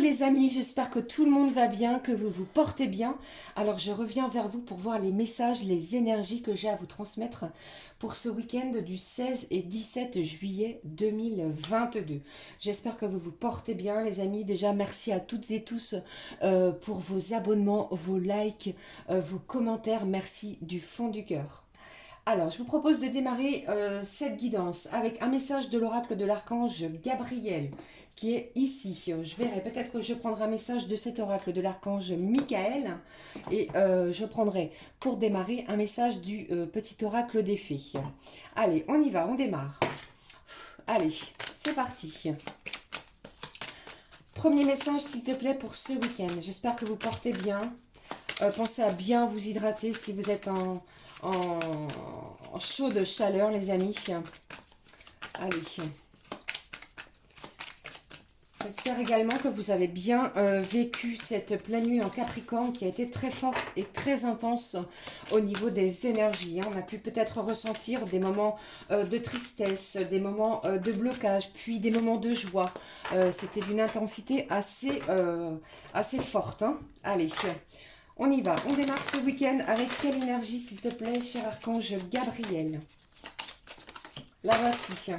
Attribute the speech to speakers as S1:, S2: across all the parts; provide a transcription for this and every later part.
S1: les amis, j'espère que tout le monde va bien, que vous vous portez bien. Alors je reviens vers vous pour voir les messages, les énergies que j'ai à vous transmettre pour ce week-end du 16 et 17 juillet 2022. J'espère que vous vous portez bien les amis. Déjà merci à toutes et tous pour vos abonnements, vos likes, vos commentaires. Merci du fond du cœur. Alors, je vous propose de démarrer cette guidance avec un message de l'oracle de l'archange Gabriel qui est ici. Je verrai, peut-être que je prendrai un message de cet oracle de l'archange Michael et je prendrai pour démarrer un message du petit oracle des fées. Allez, on y va, on démarre. Allez, c'est parti. Premier message s'il te plaît pour ce week-end. J'espère que vous portez bien. Pensez à bien vous hydrater si vous êtes en chaude chaleur, les amis. Allez. J'espère également que vous avez bien vécu cette pleine lune en Capricorne qui a été très forte et très intense au niveau des énergies. On a pu peut-être ressentir des moments de tristesse, des moments de blocage, puis des moments de joie. C'était d'une intensité assez forte. Allez. On y va, on démarre ce week-end avec quelle énergie, s'il te plaît, cher archange Gabriel? La voici.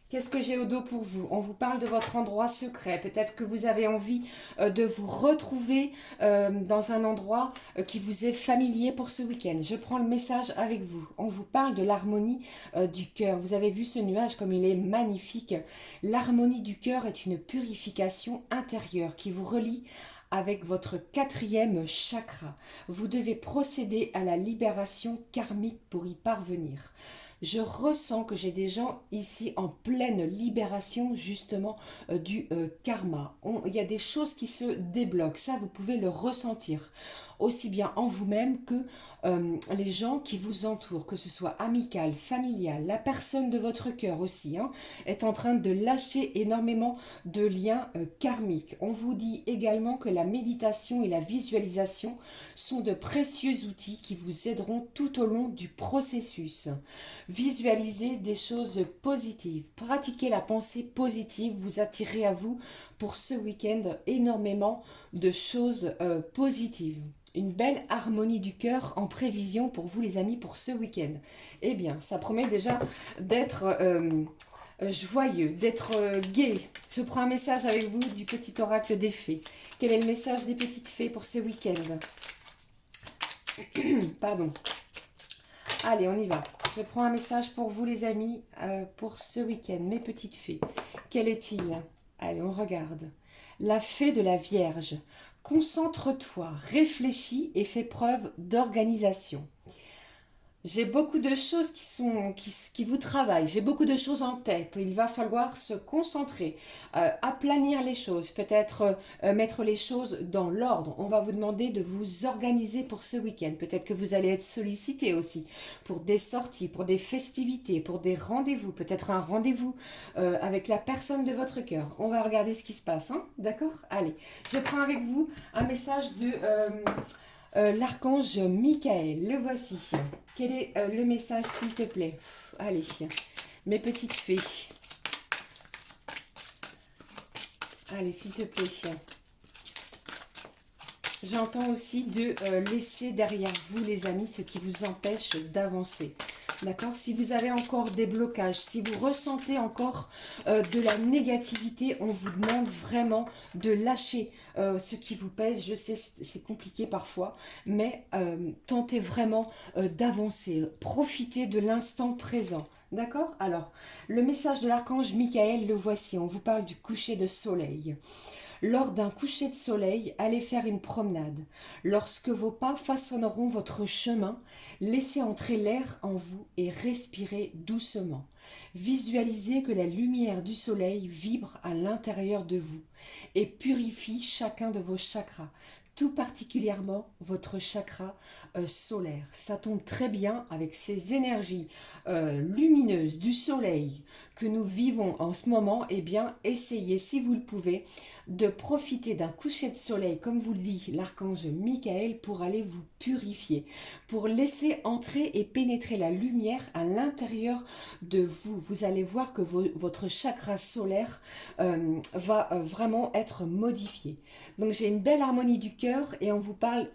S1: Qu'est-ce que j'ai au dos pour vous? On vous parle de votre endroit secret. Peut-être que vous avez envie de vous retrouver dans un endroit qui vous est familier pour ce week-end. Je prends le message avec vous. On vous parle de l'harmonie du cœur. Vous avez vu ce nuage comme il est magnifique. L'harmonie du cœur est une purification intérieure qui vous relie avec votre quatrième chakra. Vous devez procéder à la libération karmique pour y parvenir. Je ressens que j'ai des gens ici en pleine libération justement du karma. Il y a des choses qui se débloquent, ça vous pouvez le ressentir aussi bien en vous-même que les gens qui vous entourent, que ce soit amical, familial, la personne de votre cœur aussi, est en train de lâcher énormément de liens karmiques. On vous dit également que la méditation et la visualisation sont de précieux outils qui vous aideront tout au long du processus. Visualisez des choses positives, pratiquez la pensée positive, vous attirez à vous pour ce week-end énormément de choses positives. Une belle harmonie du cœur en prévision pour vous les amis pour ce week-end. Eh bien, ça promet déjà d'être joyeux, d'être gai. Je prends un message avec vous du petit oracle des fées. Quel est le message des petites fées pour ce week-end? Pardon. Allez, on y va. Je prends un message pour vous les amis pour ce week-end. Mes petites fées. Quel est-il? Allez, on regarde. La fée de la Vierge. Concentre-toi, réfléchis et fais preuve d'organisation. J'ai beaucoup de choses qui vous travaillent, j'ai beaucoup de choses en tête. Il va falloir se concentrer, aplanir les choses, peut-être mettre les choses dans l'ordre. On va vous demander de vous organiser pour ce week-end. Peut-être que vous allez être sollicité aussi pour des sorties, pour des festivités, pour des rendez-vous. Peut-être un rendez-vous avec la personne de votre cœur. On va regarder ce qui se passe, hein? D'accord? Allez, je prends avec vous un message de... l'archange Michael, le voici. Quel est le message s'il te plaît? Allez, mes petites fées. Allez, s'il te plaît. J'entends aussi de laisser derrière vous les amis ce qui vous empêche d'avancer. D'accord? Si vous avez encore des blocages, si vous ressentez encore de la négativité, on vous demande vraiment de lâcher ce qui vous pèse. Je sais, c'est compliqué parfois, mais tentez vraiment d'avancer. Profitez de l'instant présent. D'accord? Alors, le message de l'archange Michael, le voici. On vous parle du coucher de soleil. Lors d'un coucher de soleil, allez faire une promenade. Lorsque vos pas façonneront votre chemin, laissez entrer l'air en vous et respirez doucement. Visualisez que la lumière du soleil vibre à l'intérieur de vous et purifie chacun de vos chakras, tout particulièrement votre chakra solaire. Ça tombe très bien avec ces énergies lumineuses du soleil que nous vivons en ce moment, eh bien, essayez, si vous le pouvez, de profiter d'un coucher de soleil, comme vous le dit l'archange Michael, pour aller vous purifier, pour laisser entrer et pénétrer la lumière à l'intérieur de vous. Vous allez voir que votre chakra solaire va vraiment être modifié. Donc j'ai une belle harmonie du cœur et on vous parle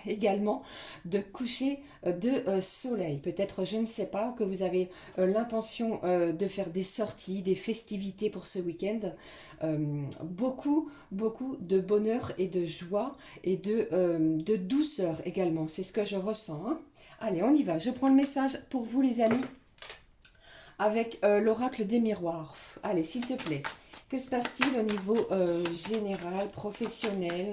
S1: également de coucher de soleil. Peut-être, je ne sais pas, que vous avez l'intention de faire des sorties, des festivités pour ce week-end. Beaucoup de bonheur et de joie et de douceur également. C'est ce que je ressens, hein. Allez, on y va. Je prends le message pour vous les amis avec l'oracle des miroirs. Allez, s'il te plaît. Que se passe-t-il au niveau général, professionnel,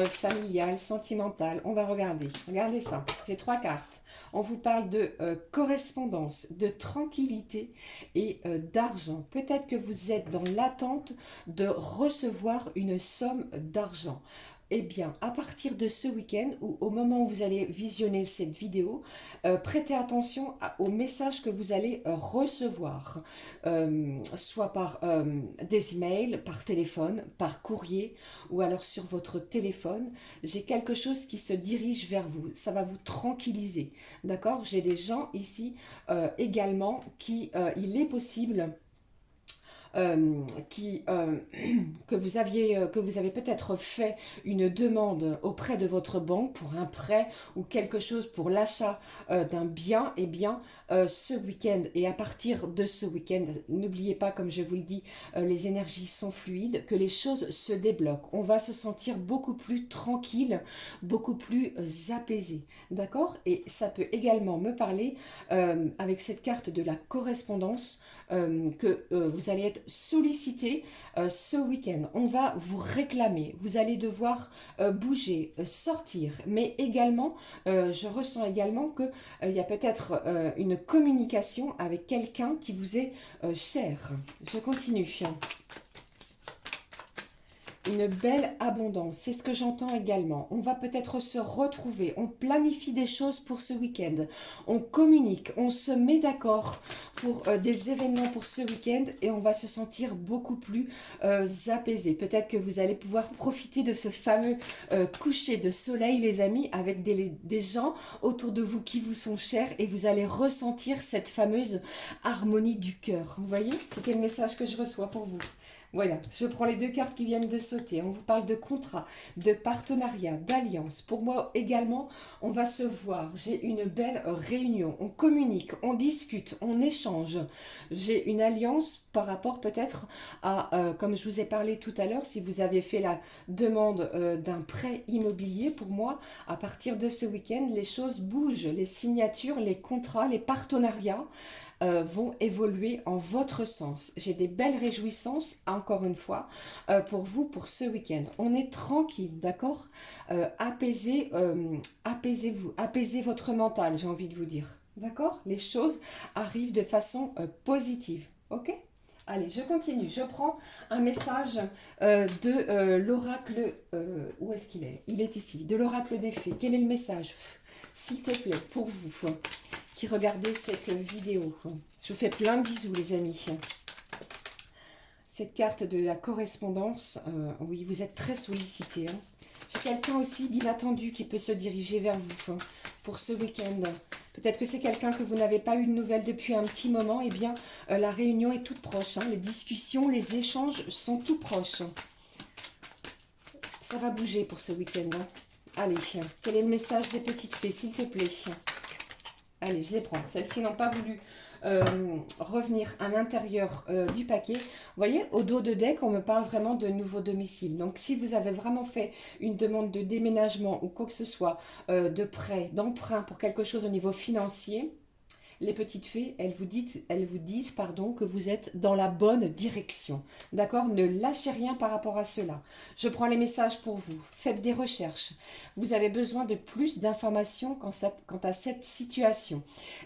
S1: familial, sentimental? On va regarder. Regardez ça. J'ai 3 cartes. On vous parle de correspondance, de tranquillité et d'argent. Peut-être que vous êtes dans l'attente de recevoir une somme d'argent. Eh bien, à partir de ce week-end ou au moment où vous allez visionner cette vidéo, prêtez attention aux messages que vous allez recevoir, soit par des emails, par téléphone, par courrier ou alors sur votre téléphone. J'ai quelque chose qui se dirige vers vous, ça va vous tranquilliser, d'accord? J'ai des gens ici également qui, il est possible que vous avez peut-être fait une demande auprès de votre banque pour un prêt ou quelque chose pour l'achat d'un bien, et bien ce week-end et à partir de ce week-end, n'oubliez pas, comme je vous le dis, les énergies sont fluides, que les choses se débloquent. On va se sentir beaucoup plus tranquille, beaucoup plus apaisé, d'accord? Et ça peut également me parler avec cette carte de la correspondance que vous allez être sollicité ce week-end. On va vous réclamer, vous allez devoir bouger, sortir, mais également, je ressens également qu'il y a peut-être une communication avec quelqu'un qui vous est cher. Je continue. Une belle abondance, c'est ce que j'entends également. On va peut-être se retrouver, on planifie des choses pour ce week-end, on communique, on se met d'accord pour des événements pour ce week-end et on va se sentir beaucoup plus apaisé. Peut-être que vous allez pouvoir profiter de ce fameux coucher de soleil, les amis, avec des gens autour de vous qui vous sont chers et vous allez ressentir cette fameuse harmonie du cœur. Vous voyez, c'était le message que je reçois pour vous. Voilà, je prends les 2 cartes qui viennent de sauter. On vous parle de contrat, de partenariat, d'alliance. Pour moi également, on va se voir. J'ai une belle réunion. On communique, on discute, on échange. J'ai une alliance par rapport peut-être à, comme je vous ai parlé tout à l'heure, si vous avez fait la demande d'un prêt immobilier, pour moi, à partir de ce week-end, les choses bougent. Les signatures, les contrats, les partenariats vont évoluer en votre sens. J'ai des belles réjouissances, encore une fois, pour vous, pour ce week-end. On est tranquille, d'accord? Apaisez-vous, apaisez votre mental, j'ai envie de vous dire. D'accord? Les choses arrivent de façon positive. Ok? Allez, je continue. Je prends un message de l'oracle. Où est-ce qu'il est? Il est ici, de l'oracle des fées. Quel est le message, s'il te plaît, pour vous qui regardez cette vidéo? Je vous fais plein de bisous, les amis. Cette carte de la correspondance, oui, vous êtes très sollicité. Hein. J'ai quelqu'un aussi d'inattendu qui peut se diriger vers vous pour ce week-end. Peut-être que c'est quelqu'un que vous n'avez pas eu de nouvelles depuis un petit moment. Eh bien, la réunion est toute proche. Hein. Les discussions, les échanges sont tout proches. Ça va bouger pour ce week-end. Hein. Allez, quel est le message des petites fées, s'il te plaît? Allez, je les prends. Celles-ci n'ont pas voulu revenir à l'intérieur du paquet. Vous voyez, au dos de deck, on me parle vraiment de nouveau domicile. Donc, si vous avez vraiment fait une demande de déménagement ou quoi que ce soit, de prêt, d'emprunt pour quelque chose au niveau financier, les petites fées, elles vous disent que vous êtes dans la bonne direction. D'accord? Ne lâchez rien par rapport à cela. Je prends les messages pour vous. Faites des recherches. Vous avez besoin de plus d'informations quant à cette situation.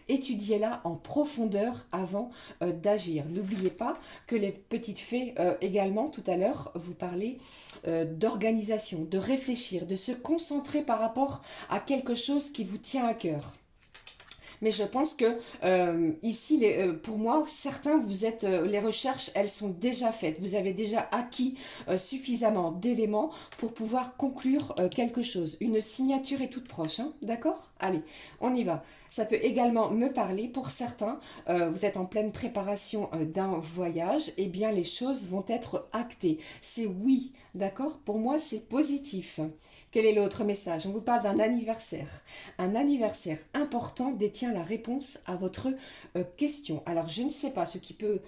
S1: Étudiez-la en profondeur avant d'agir. N'oubliez pas que les petites fées également, tout à l'heure, vous parlez d'organisation, de réfléchir, de se concentrer par rapport à quelque chose qui vous tient à cœur. Mais je pense que ici, pour moi, certains, vous êtes, les recherches, elles sont déjà faites. Vous avez déjà acquis suffisamment d'éléments pour pouvoir conclure quelque chose. Une signature est toute proche, hein, d'accord? Allez, on y va. Ça peut également me parler, pour certains, vous êtes en pleine préparation d'un voyage, eh bien les choses vont être actées. C'est oui, d'accord? Pour moi, c'est positif. Quel est l'autre message? On vous parle d'un anniversaire. Un anniversaire important détient la réponse à votre question. Alors, je ne sais pas ce qui peut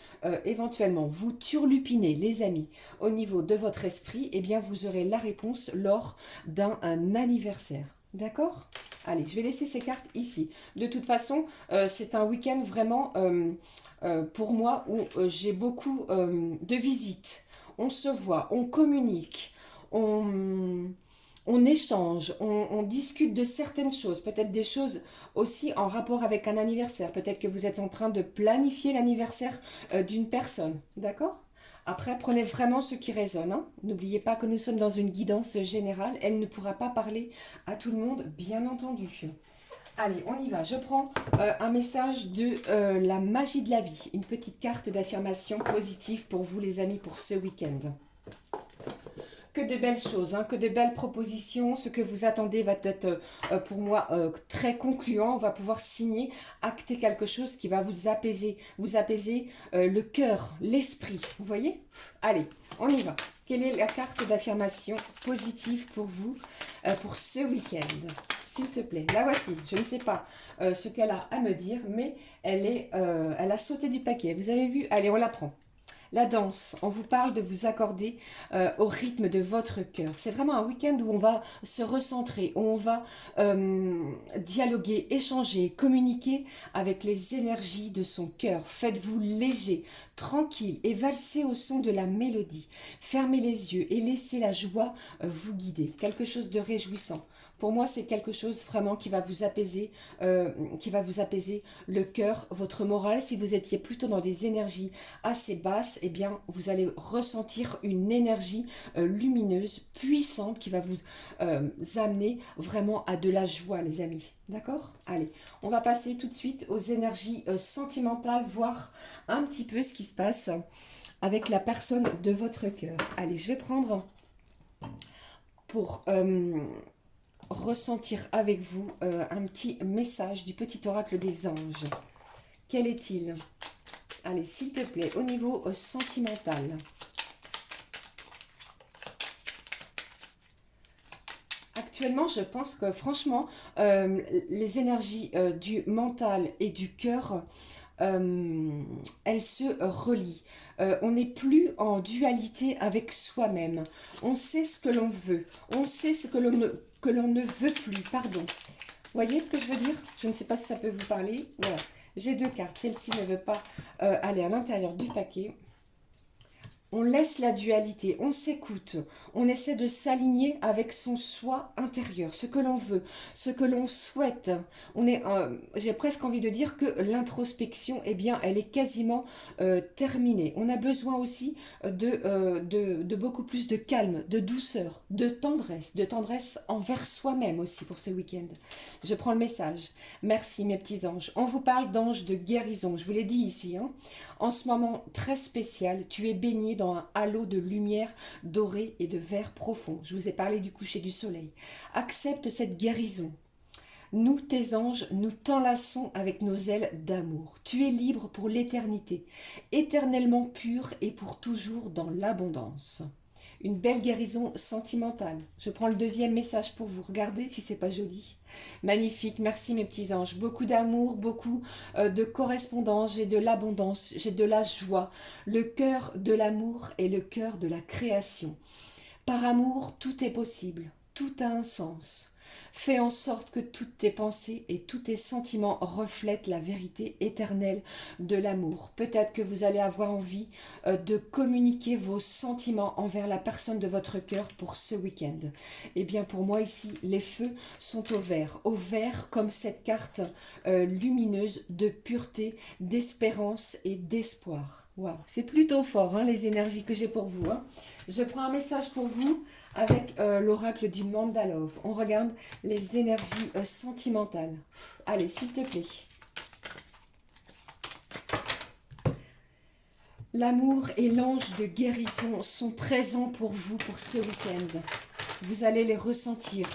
S1: éventuellement vous turlupiner, les amis, au niveau de votre esprit. Eh bien, vous aurez la réponse lors d'un anniversaire. D'accord? Allez, je vais laisser ces cartes ici. De toute façon, c'est un week-end vraiment, pour moi, où j'ai beaucoup de visites. On se voit, on communique, on échange, on discute de certaines choses, peut-être des choses aussi en rapport avec un anniversaire. Peut-être que vous êtes en train de planifier l'anniversaire d'une personne, d'accord? Après, prenez vraiment ce qui résonne, hein. N'oubliez pas que nous sommes dans une guidance générale. Elle ne pourra pas parler à tout le monde, bien entendu. Allez, on y va. Je prends un message de la magie de la vie. Une petite carte d'affirmation positive pour vous, les amis, pour ce week-end. Que de belles choses, hein, que de belles propositions. Ce que vous attendez va être pour moi très concluant. On va pouvoir signer, acter quelque chose qui va vous apaiser le cœur, l'esprit. Vous voyez? Allez, on y va. Quelle est la carte d'affirmation positive pour vous pour ce week-end? S'il te plaît. La voici. Je ne sais pas ce qu'elle a à me dire, mais elle a sauté du paquet. Vous avez vu? Allez, on la prend. La danse, on vous parle de vous accorder au rythme de votre cœur. C'est vraiment un week-end où on va se recentrer, où on va dialoguer, échanger, communiquer avec les énergies de son cœur. Faites-vous léger, tranquille et valsez au son de la mélodie. Fermez les yeux et laissez la joie vous guider. Quelque chose de réjouissant. Pour moi, c'est quelque chose vraiment qui va vous apaiser le cœur, votre morale. Si vous étiez plutôt dans des énergies assez basses, eh bien, vous allez ressentir une énergie lumineuse, puissante, qui va vous amener vraiment à de la joie, les amis. D'accord? Allez, on va passer tout de suite aux énergies sentimentales, voir un petit peu ce qui se passe avec la personne de votre cœur. Allez, je vais prendre pour ressentir avec vous un petit message du petit oracle des anges. Quel est-il? Allez, s'il te plaît, au niveau sentimental. Actuellement, je pense que franchement, les énergies du mental et du cœur, elles se relient. On n'est plus en dualité avec soi-même. On sait ce que l'on veut. On sait ce que l'on ne veut plus. Pardon. Vous voyez ce que je veux dire? Je ne sais pas si ça peut vous parler. Voilà. J'ai deux cartes. Celle-ci ne veut pas aller à l'intérieur du paquet. On laisse la dualité, on s'écoute, on essaie de s'aligner avec son soi intérieur, ce que l'on veut, ce que l'on souhaite. J'ai presque envie de dire que l'introspection, eh bien, elle est quasiment terminée. On a besoin aussi de beaucoup plus de calme, de douceur, de tendresse envers soi-même aussi pour ce week-end. Je prends le message. Merci mes petits anges. On vous parle d'anges de guérison, je vous l'ai dit ici, hein. En ce moment très spécial, tu es baigné dans un halo de lumière dorée et de vert profond. Je vous ai parlé du coucher du soleil. Accepte cette guérison. Nous, tes anges, nous t'enlaçons avec nos ailes d'amour. Tu es libre pour l'éternité, éternellement pur et pour toujours dans l'abondance. Une belle guérison sentimentale. Je prends le deuxième message pour vous. Regardez si c'est pas joli. Magnifique, merci mes petits anges. Beaucoup d'amour, beaucoup de correspondance. J'ai de l'abondance, j'ai de la joie. Le cœur de l'amour est le cœur de la création. Par amour, tout est possible. Tout a un sens. Fais en sorte que toutes tes pensées et tous tes sentiments reflètent la vérité éternelle de l'amour. Peut-être que vous allez avoir envie de communiquer vos sentiments envers la personne de votre cœur pour ce week-end. Eh bien pour moi ici, les feux sont au vert comme cette carte lumineuse de pureté, d'espérance et d'espoir. Waouh, c'est plutôt fort hein, les énergies que j'ai pour vous. Hein. Je prends un message pour vous avec l'oracle du Mandalove. On regarde les énergies sentimentales. Allez, s'il te plaît. L'amour et l'ange de guérison sont présents pour vous pour ce week-end. Vous allez les ressentir.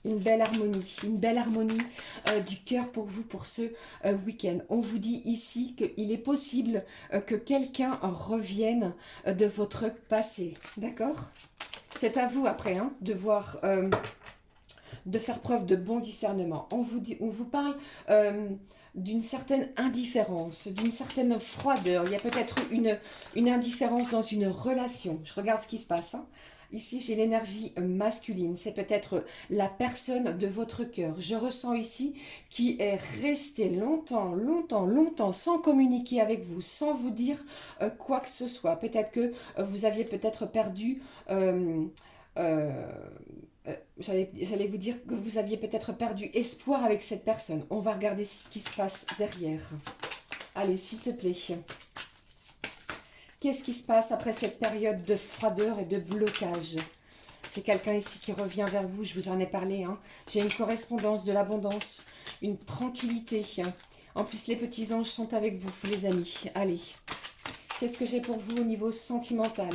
S1: Une belle harmonie du cœur pour vous pour ce week-end. On vous dit ici qu'il est possible que quelqu'un revienne de votre passé. D'accord? C'est à vous après hein, de voir, de faire preuve de bon discernement. On vous parle d'une certaine indifférence, d'une certaine froideur. Il y a peut-être une indifférence dans une relation. Je regarde ce qui se passe. Hein. Ici, j'ai l'énergie masculine. C'est peut-être la personne de votre cœur. Je ressens ici qui est resté longtemps sans communiquer avec vous, sans vous dire quoi que ce soit. Peut-être que vous aviez peut-être perdu... j'allais vous dire que vous aviez peut-être perdu espoir avec cette personne. On va regarder ce qui se passe derrière. Allez, s'il te plaît. Qu'est-ce qui se passe après cette période de froideur et de blocage? J'ai quelqu'un ici qui revient vers vous, je vous en ai parlé. Hein. J'ai une correspondance de l'abondance, une tranquillité. Hein. En plus, les petits anges sont avec vous, les amis. Allez, qu'est-ce que j'ai pour vous au niveau sentimental?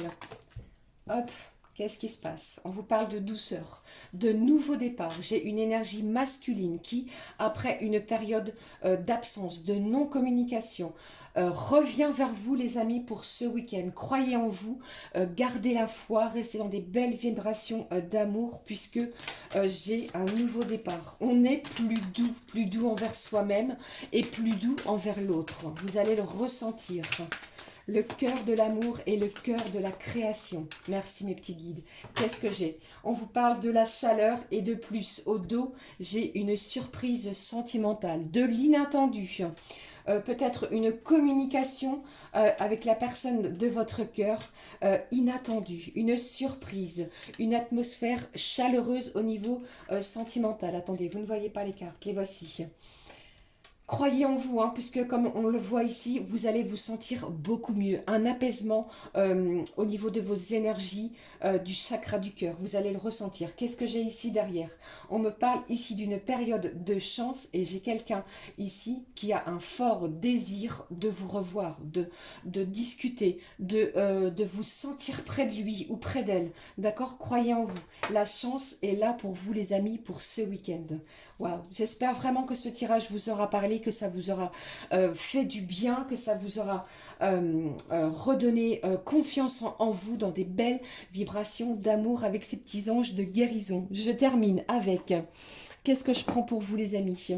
S1: Hop, qu'est-ce qui se passe? On vous parle de douceur, de nouveau départ. J'ai une énergie masculine qui, après une période d'absence, de non-communication, revient vers vous les amis pour ce week-end. Croyez en vous, gardez la foi, restez dans des belles vibrations d'amour puisque j'ai un nouveau départ. On est plus doux envers soi-même et plus doux envers l'autre. Vous allez le ressentir. Le cœur de l'amour et le cœur de la création. Merci mes petits guides. Qu'est-ce que j'ai? On vous parle de la chaleur et de plus. Au dos, j'ai une surprise sentimentale, de l'inattendu. Peut-être une communication avec la personne de votre cœur inattendue, une surprise, une atmosphère chaleureuse au niveau sentimental. Attendez, vous ne voyez pas les cartes, les voici. Croyez en vous, hein, puisque comme on le voit ici, vous allez vous sentir beaucoup mieux. Un apaisement au niveau de vos énergies, du chakra du cœur. Vous allez le ressentir. Qu'est-ce que j'ai ici derrière? On me parle ici d'une période de chance et j'ai quelqu'un ici qui a un fort désir de vous revoir, de discuter, de vous sentir près de lui ou près d'elle. D'accord? Croyez en vous. La chance est là pour vous les amis pour ce week-end. Wow. J'espère vraiment que ce tirage vous aura parlé, que ça vous aura fait du bien, que ça vous aura redonné confiance en vous dans des belles vibrations d'amour avec ces petits anges de guérison. Je termine avec, qu'est-ce que je prends pour vous les amis?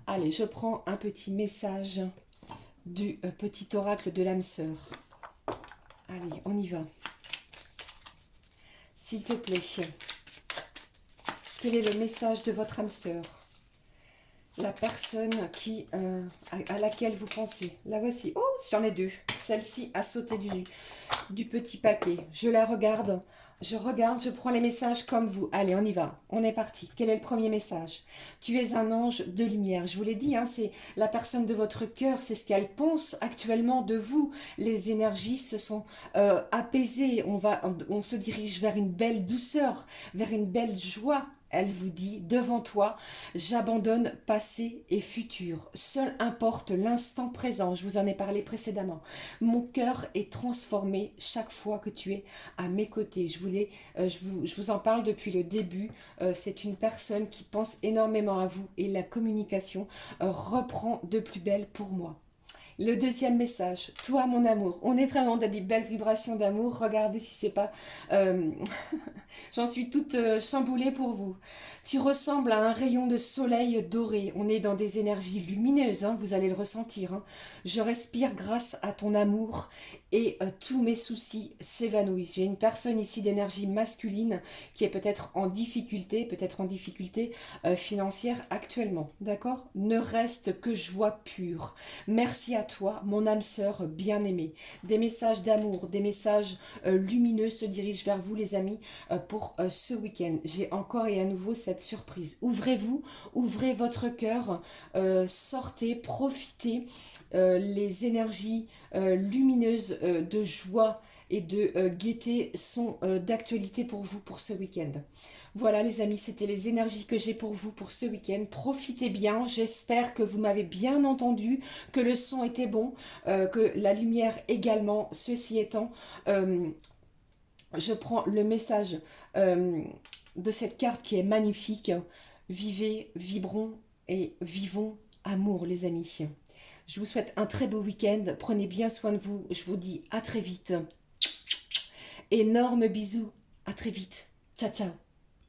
S1: Allez, je prends un petit message du petit oracle de l'âme sœur. Allez, on y va. S'il te plaît. Quel est le message de votre âme sœur? La personne à laquelle vous pensez. La voici. Oh, j'en ai deux. Celle-ci a sauté du petit paquet. Je la regarde. Je prends les messages comme vous. Allez, on y va. On est parti. Quel est le premier message? Tu es un ange de lumière. Je vous l'ai dit, hein, c'est la personne de votre cœur. C'est ce qu'elle pense actuellement de vous. Les énergies se sont apaisées. On se dirige vers une belle douceur, vers une belle joie. Elle vous dit, devant toi, j'abandonne passé et futur. Seul importe l'instant présent. Je vous en ai parlé précédemment. Mon cœur est transformé chaque fois que tu es à mes côtés. Je vous en parle depuis le début. C'est une personne qui pense énormément à vous et la communication reprend de plus belle pour moi. Le deuxième message, toi mon amour, on est vraiment dans des belles vibrations d'amour, regardez si c'est pas... J'en suis toute chamboulée pour vous. Tu ressembles à un rayon de soleil doré, on est dans des énergies lumineuses, hein, vous allez le ressentir. Hein. Je respire grâce à ton amour et tous mes soucis s'évanouissent. J'ai une personne ici d'énergie masculine qui est peut-être en difficulté financière actuellement, d'accord? Ne reste que joie pure. Merci à toi, mon âme sœur bien-aimée. Des messages d'amour, des messages lumineux se dirigent vers vous les amis pour ce week-end. J'ai encore et à nouveau cette surprise. Ouvrez-vous, ouvrez votre cœur, sortez, profitez les énergies lumineuses de joie et de gaieté sont d'actualité pour vous pour ce week-end. Voilà les amis, c'était les énergies que j'ai pour vous pour ce week-end. Profitez bien, j'espère que vous m'avez bien entendu, que le son était bon, que la lumière également. Ceci étant, je prends le message de cette carte qui est magnifique. Vivez, vibrons et vivons amour les amis. Je vous souhaite un très beau week-end. Prenez bien soin de vous. Je vous dis à très vite. Énorme bisous. À très vite. Ciao, ciao.